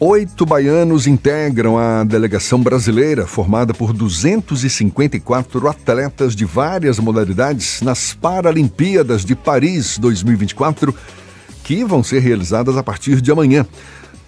8 baianos integram a delegação brasileira, formada por 254 atletas de várias modalidades nas Paralimpíadas de Paris 2024, que vão ser realizadas a partir de amanhã.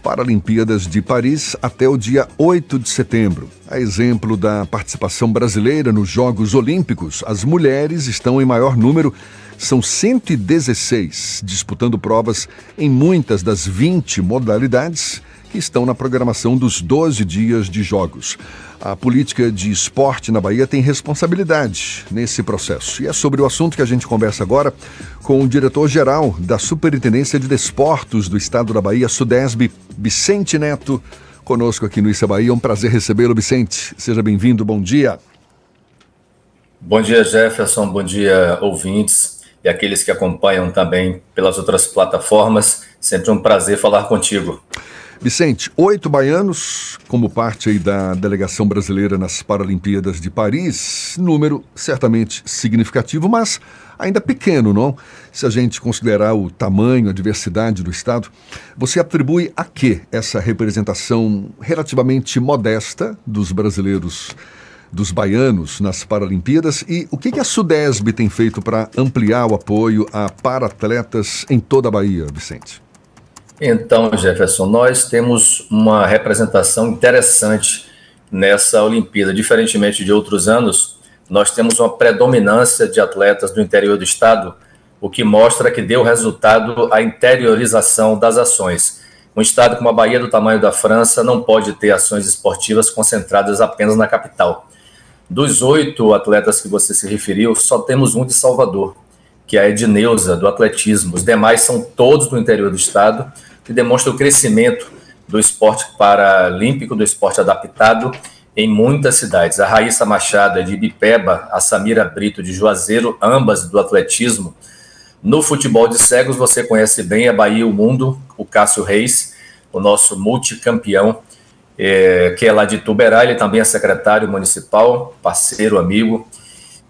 Paralimpíadas de Paris até o dia 8 de setembro. A exemplo da participação brasileira nos Jogos Olímpicos, as mulheres estão em maior número, são 116, disputando provas em muitas das 20 modalidades que estão na programação dos 12 dias de jogos. A política de esporte na Bahia tem responsabilidade nesse processo. E é sobre o assunto que a gente conversa agora com o diretor-geral da Superintendência de Desportos do Estado da Bahia, SUDESB, Vicente Neto, conosco aqui no Issa Bahia. É um prazer recebê-lo, Vicente. Seja bem-vindo, bom dia. Bom dia, Jefferson, bom dia, ouvintes e aqueles que acompanham também pelas outras plataformas. Sempre um prazer falar contigo. Vicente, 8 baianos como parte aí da delegação brasileira nas Paralimpíadas de Paris, número certamente significativo, mas ainda pequeno, não? Se a gente considerar o tamanho, a diversidade do Estado, você atribui a quê essa representação relativamente modesta dos brasileiros, dos baianos nas Paralimpíadas, e o que a SUDESB tem feito para ampliar o apoio a para-atletas em toda a Bahia, Vicente? Então, Jefferson, nós temos uma representação interessante nessa Olimpíada. Diferentemente de outros anos, nós temos uma predominância de atletas do interior do estado, o que mostra que deu resultado a interiorização das ações. Um estado como a Bahia, do tamanho da França, não pode ter ações esportivas concentradas apenas na capital. Dos 8 atletas que você se referiu, só temos um de Salvador, que é a Edneuza, do atletismo. Os demais são todos do interior do estado, que demonstra o crescimento do esporte paralímpico, do esporte adaptado em muitas cidades. A Raíssa Machado é de Ibipeba, a Samira Brito de Juazeiro, ambas do atletismo. No futebol de cegos, você conhece bem a Bahia e o Mundo, o Cássio Reis, o nosso multicampeão, que é lá de Ituberá. Ele também é secretário municipal, parceiro, amigo.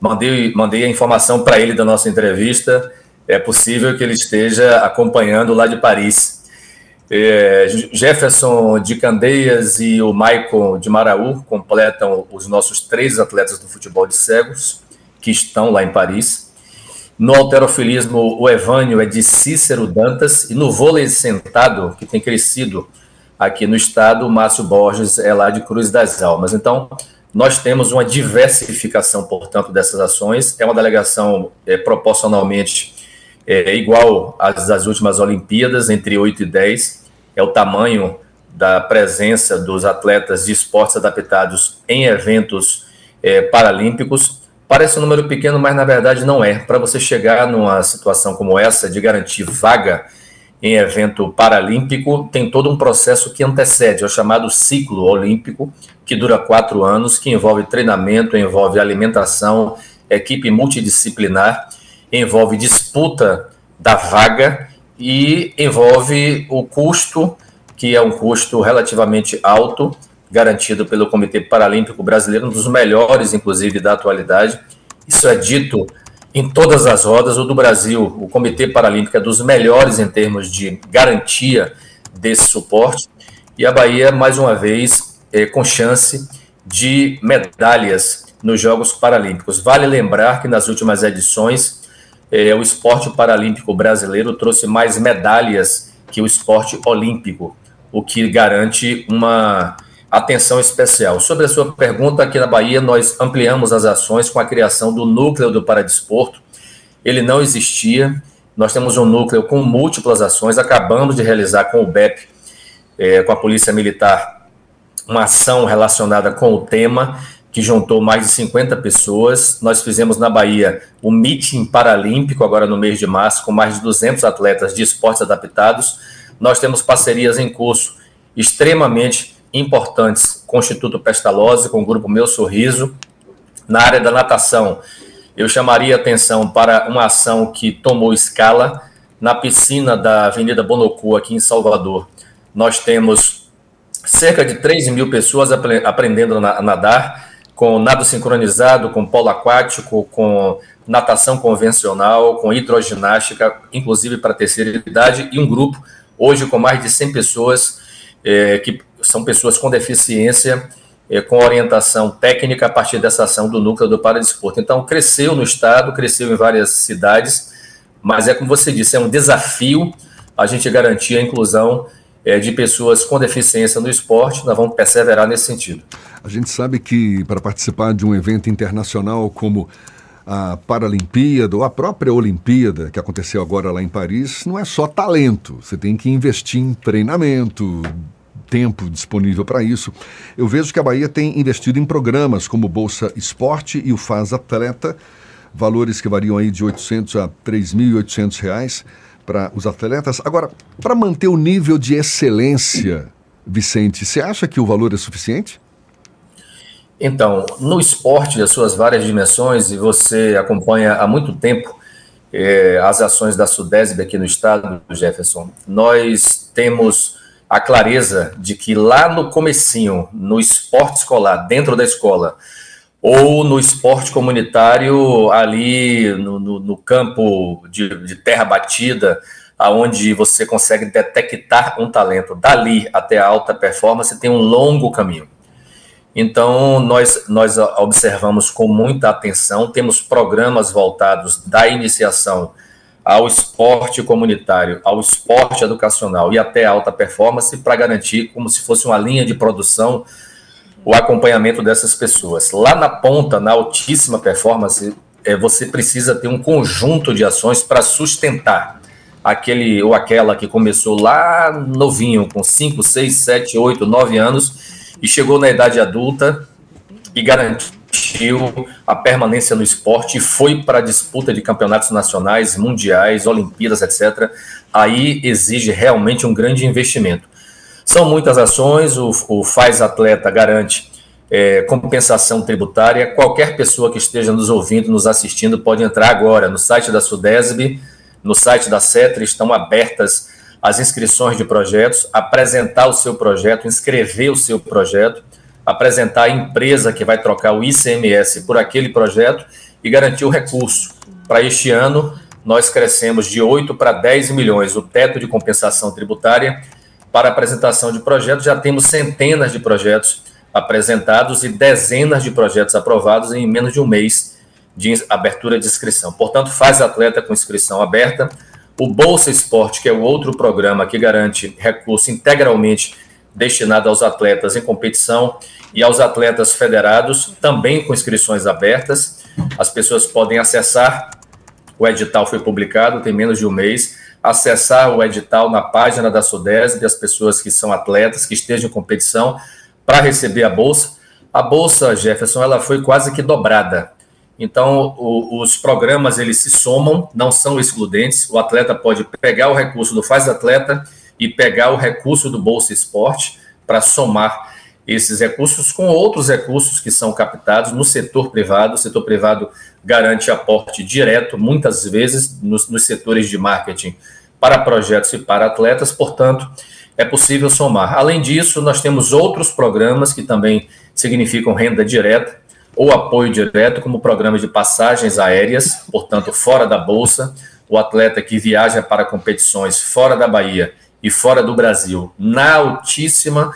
Mandei a informação para ele da nossa entrevista. É possível que ele esteja acompanhando lá de Paris. Jefferson de Candeias e o Maicon de Maraú completam os nossos 3 atletas do futebol de cegos, que estão lá em Paris. No halterofilismo, o Evânio é de Cícero Dantas, e no vôlei sentado, que tem crescido aqui no estado, o Márcio Borges é lá de Cruz das Almas. Então, nós temos uma diversificação, portanto, dessas ações. É uma delegação proporcionalmente igual às das últimas Olimpíadas, entre 8 e 10. É o tamanho da presença dos atletas de esportes adaptados em eventos paralímpicos. Parece um número pequeno, mas na verdade não é. Para você chegar numa situação como essa, de garantir vaga em evento paralímpico, tem todo um processo que antecede, é o chamado ciclo olímpico, que dura 4 anos, que envolve treinamento, envolve alimentação, equipe multidisciplinar, envolve disputa da vaga e envolve o custo, que é um custo relativamente alto, garantido pelo Comitê Paralímpico Brasileiro, um dos melhores, inclusive, da atualidade. Isso é dito em todas as rodas. O do Brasil, o Comitê Paralímpico é dos melhores em termos de garantia desse suporte. E a Bahia, mais uma vez, com chance de medalhas nos Jogos Paralímpicos. Vale lembrar que nas últimas edições, o esporte paralímpico brasileiro trouxe mais medalhas que o esporte olímpico, o que garante uma atenção especial. Sobre a sua pergunta, aqui na Bahia nós ampliamos as ações com a criação do Núcleo do Paradesporto. Ele não existia, nós temos um núcleo com múltiplas ações, acabamos de realizar com o BEP, com a Polícia Militar, uma ação relacionada com o tema, que juntou mais de 50 pessoas. Nós fizemos na Bahia o Meeting Paralímpico, agora no mês de março, com mais de 200 atletas de esportes adaptados. Nós temos parcerias em curso extremamente importantes com o Instituto Pestalozzi, com o Grupo Meu Sorriso. Na área da natação, eu chamaria atenção para uma ação que tomou escala na piscina da Avenida Bonocu, aqui em Salvador. Nós temos cerca de 3.000 pessoas aprendendo a nadar, com nado sincronizado, com polo aquático, com natação convencional, com hidroginástica, inclusive para a terceira idade, e um grupo, hoje com mais de 100 pessoas, que são pessoas com deficiência, com orientação técnica a partir dessa ação do Núcleo do Paradesporto. Então, cresceu no estado, cresceu em várias cidades, mas como você disse, é um desafio a gente garantir a inclusão de pessoas com deficiência no esporte. Nós vamos perseverar nesse sentido. A gente sabe que para participar de um evento internacional como a Paralimpíada ou a própria Olimpíada, que aconteceu agora lá em Paris, não é só talento. Você tem que investir em treinamento, tempo disponível para isso. Eu vejo que a Bahia tem investido em programas como Bolsa Esporte e o Faz Atleta, valores que variam aí de R$800 a R$3.800 para os atletas. Agora, para manter o nível de excelência, Vicente, você acha que o valor é suficiente? Então, no esporte, as suas várias dimensões, e você acompanha há muito tempo as ações da SUDESB aqui no estado, Jefferson, nós temos a clareza de que lá no comecinho, no esporte escolar, dentro da escola, ou no esporte comunitário, ali no campo de terra batida, onde você consegue detectar um talento, dali até a alta performance, tem um longo caminho. Então, nós observamos com muita atenção, temos programas voltados da iniciação ao esporte comunitário, ao esporte educacional e até a alta performance, para garantir, como se fosse uma linha de produção, o acompanhamento dessas pessoas. Lá na ponta, na altíssima performance, você precisa ter um conjunto de ações para sustentar aquele ou aquela que começou lá novinho, com 5, 6, 7, 8, 9 anos, e chegou na idade adulta e garantiu a permanência no esporte e foi para a disputa de campeonatos nacionais, mundiais, Olimpíadas, etc. Aí exige realmente um grande investimento. São muitas ações, o Faz Atleta garante compensação tributária. Qualquer pessoa que esteja nos ouvindo, nos assistindo, pode entrar agora no site da SUDESB, no site da CETRA, estão abertas as inscrições de projetos, apresentar o seu projeto, inscrever o seu projeto, apresentar a empresa que vai trocar o ICMS por aquele projeto e garantir o recurso. Para este ano, nós crescemos de 8 para 10 milhões o teto de compensação tributária. Para apresentação de projetos, já temos centenas de projetos apresentados e dezenas de projetos aprovados em menos de um mês de abertura de inscrição. Portanto, Faz Atleta com inscrição aberta. O Bolsa Esporte, que é o outro programa que garante recurso integralmente destinado aos atletas em competição e aos atletas federados, também com inscrições abertas. As pessoas podem acessar, o edital foi publicado, tem menos de um mês, acessar o edital na página da SUDESB, as pessoas que são atletas, que estejam em competição, para receber a bolsa. A bolsa, Jefferson, ela foi quase que dobrada. Então, os programas, eles se somam, não são excludentes. O atleta pode pegar o recurso do Faz Atleta e pegar o recurso do Bolsa Esporte para somar esses recursos com outros recursos que são captados no setor privado. O setor privado garante aporte direto, muitas vezes, nos setores de marketing para projetos e para atletas, portanto, é possível somar. Além disso, nós temos outros programas que também significam renda direta ou apoio direto, como programas de passagens aéreas, portanto, fora da Bolsa. O atleta que viaja para competições fora da Bahia e fora do Brasil, na altíssima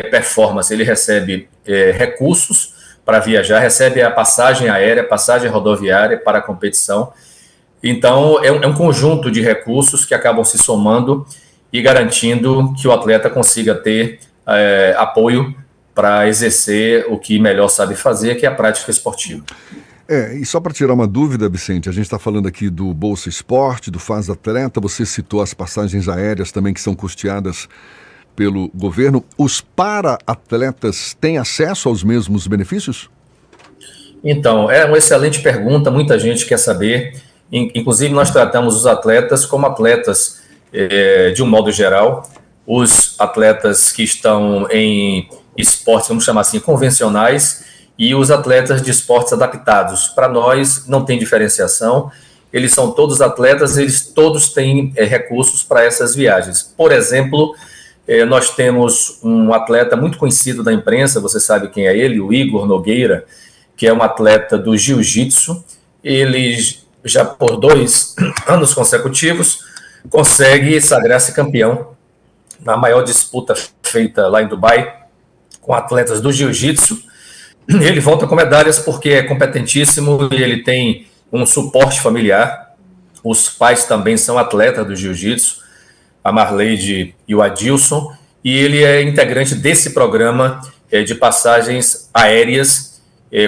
performance, ele recebe recursos para viajar, recebe a passagem aérea, passagem rodoviária para a competição. Então, é um conjunto de recursos que acabam se somando e garantindo que o atleta consiga ter apoio para exercer o que melhor sabe fazer, que é a prática esportiva. E só para tirar uma dúvida, Vicente, a gente está falando aqui do Bolsa Esporte, do Faz Atleta, você citou as passagens aéreas também que são custeadas pelo governo. Os para-atletas têm acesso aos mesmos benefícios? Então, é uma excelente pergunta, muita gente quer saber. Inclusive, nós tratamos os atletas como atletas de um modo geral. Os atletas que estão em esportes, vamos chamar assim, convencionais, e os atletas de esportes adaptados. Para nós, não tem diferenciação. Eles são todos atletas, eles todos têm recursos para essas viagens. Por exemplo, nós temos um atleta muito conhecido da imprensa, você sabe quem é ele, o Igor Nogueira, que é um atleta do jiu-jitsu. Ele já por 2 anos consecutivos consegue sagrar-se campeão na maior disputa feita lá em Dubai, com atletas do jiu-jitsu. Ele volta com medalhas porque é competentíssimo e ele tem um suporte familiar. Os pais também são atletas do jiu-jitsu, a Marleide e o Adilson, e ele é integrante desse programa de passagens aéreas,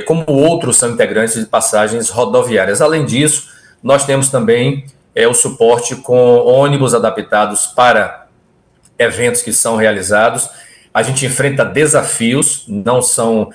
como outros são integrantes de passagens rodoviárias. Além disso, nós temos também o suporte com ônibus adaptados para eventos que são realizados. A gente enfrenta desafios, não são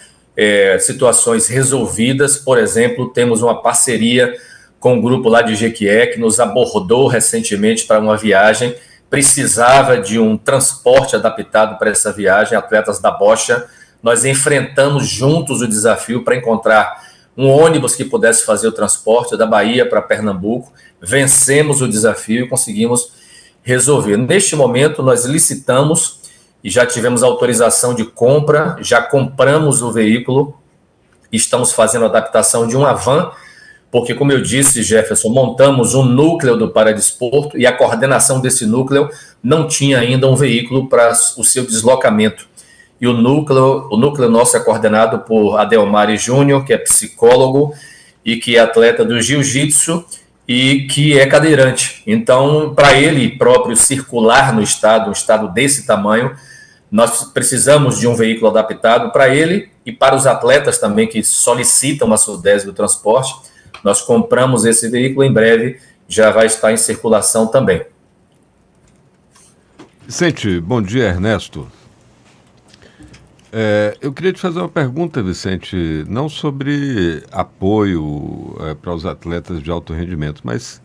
situações resolvidas. Por exemplo, temos uma parceria com um grupo lá de Jequié que nos abordou recentemente para uma viagem, precisava de um transporte adaptado para essa viagem, atletas da Bocha. Nós enfrentamos juntos o desafio para encontrar um ônibus que pudesse fazer o transporte da Bahia para Pernambuco. Vencemos o desafio e conseguimos resolver. Neste momento, nós licitamos e já tivemos autorização de compra, já compramos o veículo, estamos fazendo a adaptação de uma van, porque, como eu disse, Jefferson, montamos um núcleo do Paradesporto e a coordenação desse núcleo não tinha ainda um veículo para o seu deslocamento. E o núcleo nosso é coordenado por Adelmari Júnior, que é psicólogo e que é atleta do jiu-jitsu e que é cadeirante. Então, para ele próprio circular no estado, um estado desse tamanho, nós precisamos de um veículo adaptado para ele e para os atletas também que solicitam a SUDESB do transporte. Nós compramos esse veículo, em breve já vai estar em circulação também. Vicente, bom dia, Ernesto. Eu queria te fazer uma pergunta, Vicente, não sobre apoio para os atletas de alto rendimento, mas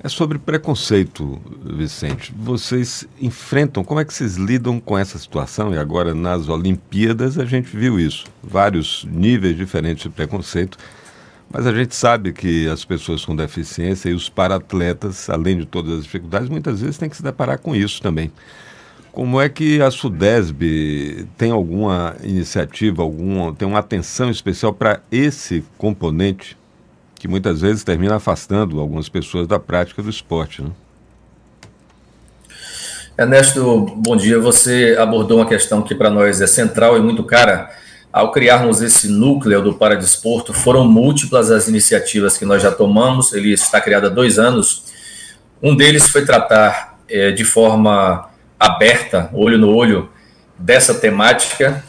é sobre preconceito, Vicente. Vocês enfrentam, como é que vocês lidam com essa situação? E agora nas Olimpíadas a gente viu isso, vários níveis diferentes de preconceito, mas a gente sabe que as pessoas com deficiência e os para-atletas, além de todas as dificuldades, muitas vezes têm que se deparar com isso também. Como é que a SUDESB tem alguma iniciativa, tem uma atenção especial para esse componente que muitas vezes termina afastando algumas pessoas da prática do esporte, né? Ernesto, bom dia. Você abordou uma questão que para nós é central e muito cara. Ao criarmos esse núcleo do Paradesporto, foram múltiplas as iniciativas que nós já tomamos. Ele está criado há 2 anos. Um deles foi tratar de forma aberta, olho no olho, dessa temática,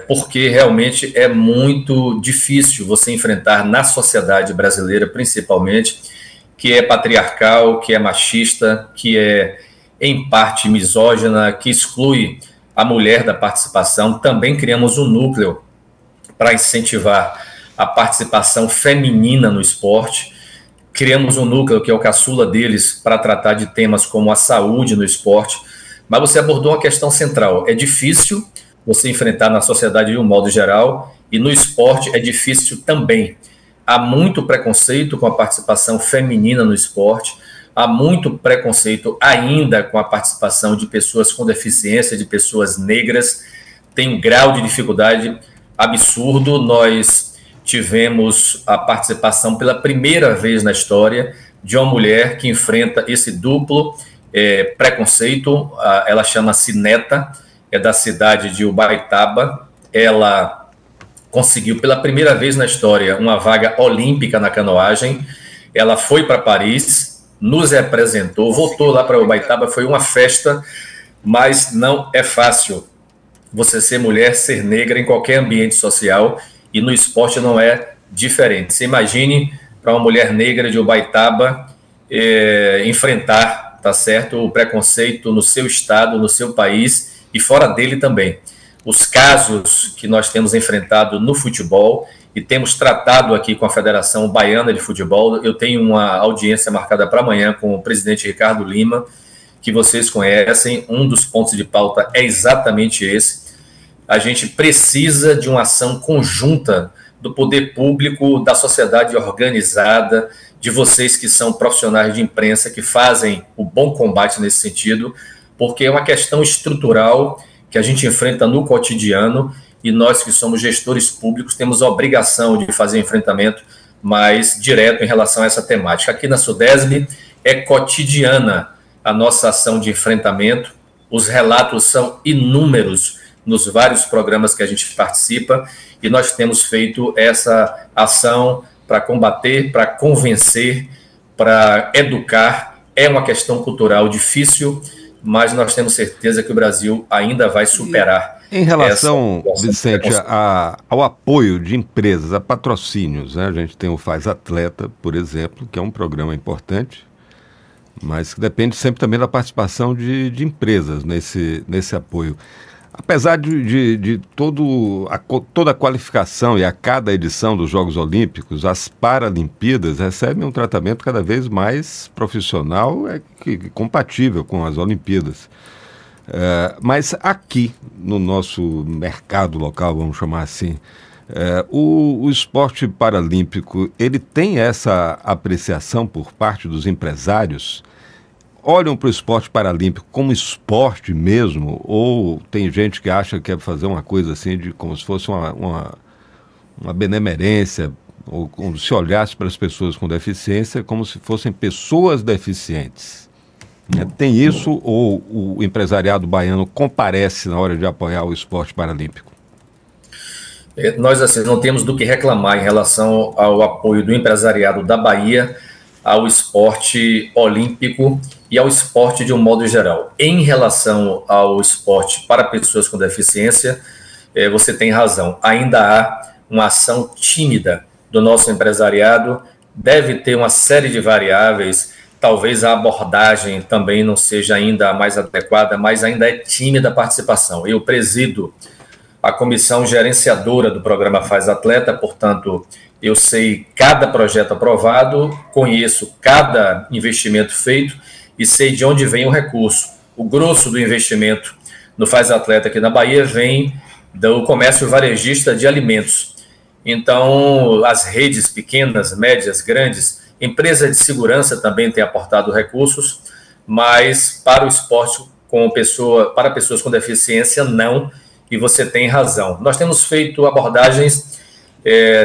porque realmente é muito difícil você enfrentar na sociedade brasileira, principalmente, que é patriarcal, que é machista, que é, em parte, misógina, que exclui a mulher da participação. Também criamos um núcleo para incentivar a participação feminina no esporte. Criamos um núcleo, que é o caçula deles, para tratar de temas como a saúde no esporte. Mas você abordou uma questão central. É difícil você enfrentar na sociedade de um modo geral, e no esporte é difícil também. Há muito preconceito com a participação feminina no esporte, há muito preconceito ainda com a participação de pessoas com deficiência, de pessoas negras. Tem um grau de dificuldade absurdo. Nós tivemos a participação pela primeira vez na história de uma mulher que enfrenta esse duplo preconceito. Ela chama-se Neta, é da cidade de Ubaitaba. Ela conseguiu pela primeira vez na história uma vaga olímpica na canoagem. Ela foi para Paris, nos representou, voltou lá para Ubaitaba. Foi uma festa, mas não é fácil você ser mulher, ser negra em qualquer ambiente social, e no esporte não é diferente. Você imagine para uma mulher negra de Ubaitaba enfrentar, tá certo, o preconceito no seu estado, no seu país e fora dele também. Os casos que nós temos enfrentado no futebol e temos tratado aqui com a Federação Baiana de Futebol. Eu tenho uma audiência marcada para amanhã com o presidente Ricardo Lima, que vocês conhecem. Um dos pontos de pauta é exatamente esse. A gente precisa de uma ação conjunta do poder público, da sociedade organizada, de vocês que são profissionais de imprensa, que fazem o bom combate nesse sentido, porque é uma questão estrutural que a gente enfrenta no cotidiano, e nós que somos gestores públicos temos a obrigação de fazer enfrentamento mais direto em relação a essa temática. Aqui na SUDESB é cotidiana a nossa ação de enfrentamento. os relatos são inúmeros nos vários programas que a gente participa, e nós temos feito essa ação para combater, para convencer, para educar. É uma questão cultural difícil, mas nós temos certeza que o Brasil ainda vai superar. Em relação, Vicente, ao apoio de empresas, a patrocínios, né? A gente tem o Faz Atleta, por exemplo, que é um programa importante, mas que depende sempre também da participação de empresas nesse apoio. Apesar de toda a qualificação e a cada edição dos Jogos Olímpicos, as Paralimpíadas recebem um tratamento cada vez mais profissional e compatível com as Olimpíadas. Mas aqui, no nosso mercado local, vamos chamar assim, o esporte paralímpico, ele tem essa apreciação por parte dos empresários? Olham para o esporte paralímpico como esporte mesmo, ou tem gente que acha que é fazer uma coisa assim, como se fosse uma benemerência, ou como se olhasse para as pessoas com deficiência como se fossem pessoas deficientes? Tem isso, ou o empresariado baiano comparece na hora de apoiar o esporte paralímpico? Nós, assim, não temos do que reclamar em relação ao apoio do empresariado da Bahia ao esporte olímpico e ao esporte de um modo geral. Em relação ao esporte para pessoas com deficiência, você tem razão. Ainda há uma ação tímida do nosso empresariado, deve ter uma série de variáveis, talvez a abordagem também não seja ainda a mais adequada, mas ainda é tímida a participação. Eu presido a comissão gerenciadora do programa Faz Atleta, portanto, eu sei cada projeto aprovado, conheço cada investimento feito e sei de onde vem o recurso. O grosso do investimento no Faz Atleta aqui na Bahia vem do comércio varejista de alimentos. Então, as redes pequenas, médias, grandes, empresas de segurança também têm aportado recursos, mas para o esporte para pessoas com deficiência, não, e você tem razão. Nós temos feito abordagens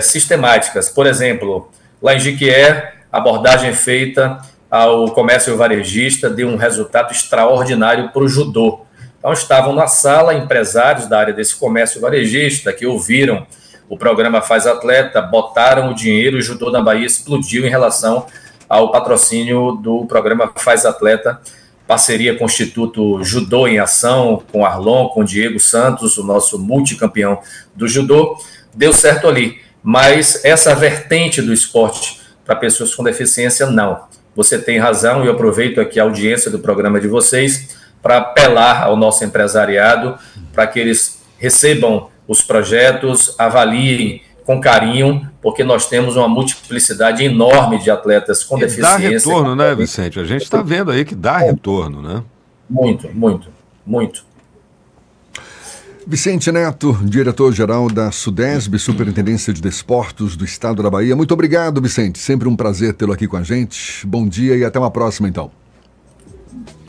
sistemáticas. Por exemplo, lá em Jequié, a abordagem feita ao comércio varejista deu um resultado extraordinário para o judô. Então, estavam na sala empresários da área desse comércio varejista que ouviram o programa Faz Atleta, botaram o dinheiro e o judô da Bahia explodiu em relação ao patrocínio do programa Faz Atleta, parceria com o Instituto Judô em Ação, com Arlon, com Diego Santos, o nosso multicampeão do judô. Deu certo ali, mas essa vertente do esporte para pessoas com deficiência, não. Você tem razão, e eu aproveito aqui a audiência do programa de vocês para apelar ao nosso empresariado para que eles recebam os projetos, avaliem com carinho, porque nós temos uma multiplicidade enorme de atletas com deficiência. Dá retorno, né, Vicente? A gente está vendo aí que dá retorno, né? Muito, muito, muito. Vicente Neto, diretor-geral da SUDESB, Superintendência de Desportos do Estado da Bahia. Muito obrigado, Vicente. Sempre um prazer tê-lo aqui com a gente. Bom dia e até uma próxima, então.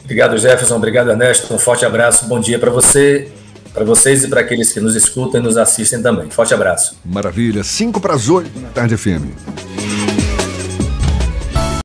Obrigado, Jefferson. Obrigado, Ernesto. Um forte abraço. Bom dia para você, para vocês e para aqueles que nos escutam e nos assistem também. Forte abraço. Maravilha. 7:55 na tarde FM.